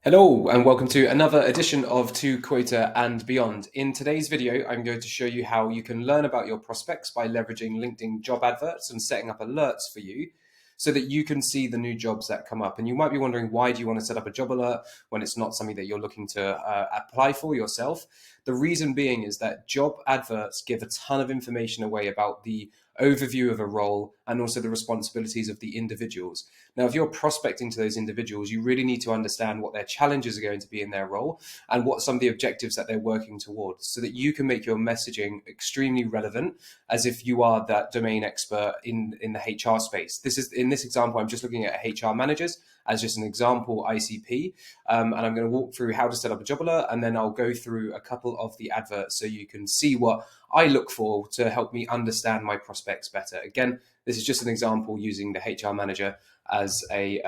Hello and welcome to another edition of To Quota and Beyond. In today's video, I'm going to show you how you can learn about your prospects by leveraging LinkedIn job adverts and setting up alerts for you so that you can see the new jobs that come up. And you might be wondering, why do you want to set up a job alert when it's not something that you're looking to apply for yourself? The reason being is that job adverts give a ton of information away about the overview of a role and also the responsibilities of the individuals. Now, if you're prospecting to those individuals, you really need to understand what their challenges are going to be in their role and what some of the objectives that they're working towards so that you can make your messaging extremely relevant as if you are that domain expert in the HR space. In this example, I'm just looking at HR managers as just an example ICP. And I'm going to walk through how to set up a job alert, and then I'll go through a couple of the adverts so you can see what I look for to help me understand my prospects better. Again, this is just an example using the HR manager as a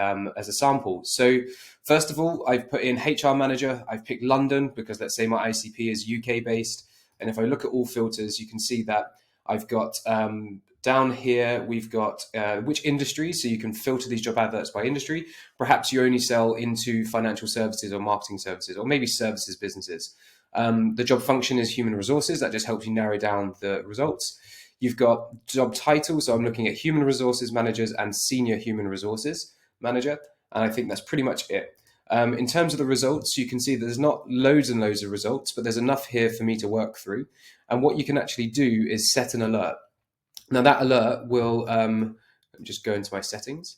sample. So first of all, I've put in HR manager. I've picked London because let's say my ICP is UK based. And if I look at all filters, you can see that I've got down here, we've got which industry, so you can filter these job adverts by industry. Perhaps you only sell into financial services or marketing services, or maybe services businesses. The job function is human resources. That just helps you narrow down the results. You've got job title, so I'm looking at human resources managers and senior human resources manager, and I think that's pretty much it. In terms of the results, you can see there's not loads and loads of results, but there's enough here for me to work through. And what you can actually do is set an alert. Now that alert will, just go into my settings.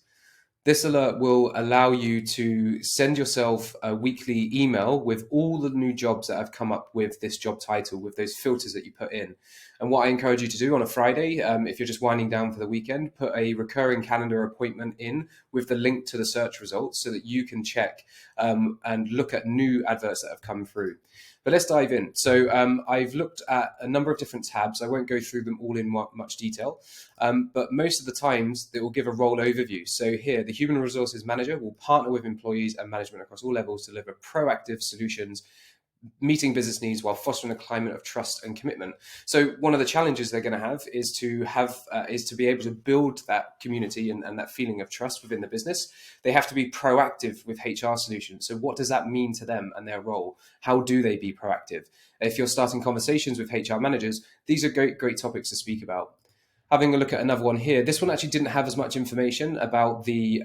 This alert will allow you to send yourself a weekly email with all the new jobs that have come up with this job title, with those filters that you put in. And what I encourage you to do on a Friday, if you're just winding down for the weekend, put a recurring calendar appointment in with the link to the search results so that you can check and look at new adverts that have come through. But let's dive in. So I've looked at a number of different tabs. I won't go through them all in much detail, but most of the times it will give a role overview. So here, the Human Resources Manager will partner with employees and management across all levels to deliver proactive solutions, meeting business needs while fostering a climate of trust and commitment. So one of the challenges they're going to have is to be able to build that community and that feeling of trust within the business. They have to be proactive with HR solutions. So what does that mean to them and their role? How do they be proactive? If you're starting conversations with HR managers, these are great topics to speak about. Having a look at another one here, this one actually didn't have as much information about the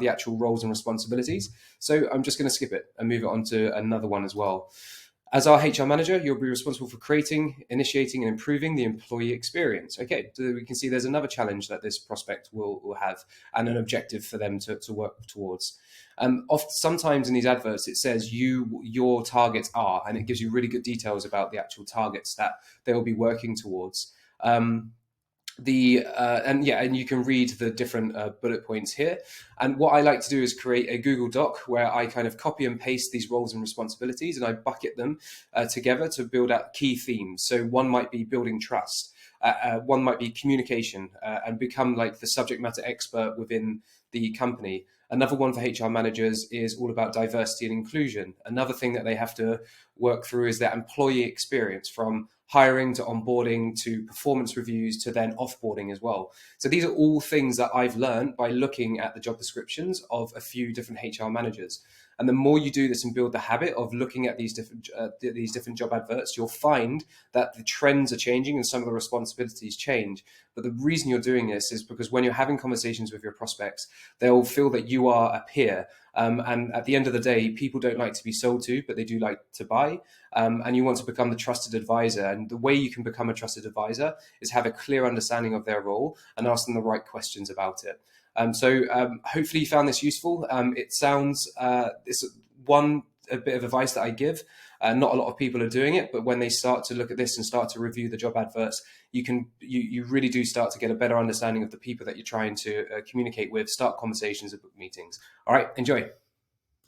actual roles and responsibilities. So I'm just going to skip it and move it on to another one as well. As our HR manager, you'll be responsible for creating, initiating, and improving the employee experience. Okay, so we can see there's another challenge that this prospect will have and an objective for them to work towards. Sometimes in these adverts, it says your targets are, and it gives you really good details about the actual targets that they will be working towards. And you can read the different bullet points here. And what I like to do is create a Google Doc where I kind of copy and paste these roles and responsibilities, and I bucket them together to build out key themes. So one might be building trust. One might be communication and become like the subject matter expert within the company. Another one for HR managers is all about diversity and inclusion. Another thing that they have to work through is their employee experience, from hiring to onboarding to performance reviews to then offboarding as well. So these are all things that I've learned by looking at the job descriptions of a few different HR managers. And the more you do this and build the habit of looking at these different job adverts, you'll find that the trends are changing and some of the responsibilities change. But the reason you're doing this is because when you're having conversations with your prospects, they'll feel that you are a peer. And at the end of the day, people don't like to be sold to, but they do like to buy. And you want to become the trusted advisor. And the way you can become a trusted advisor is have a clear understanding of their role and ask them the right questions about it. Hopefully you found this useful. It sounds, this a bit of advice that I give. Not a lot of people are doing it, but when they start to look at this and start to review the job adverts, you really do start to get a better understanding of the people that you're trying to communicate with, start conversations and book meetings. All right, enjoy.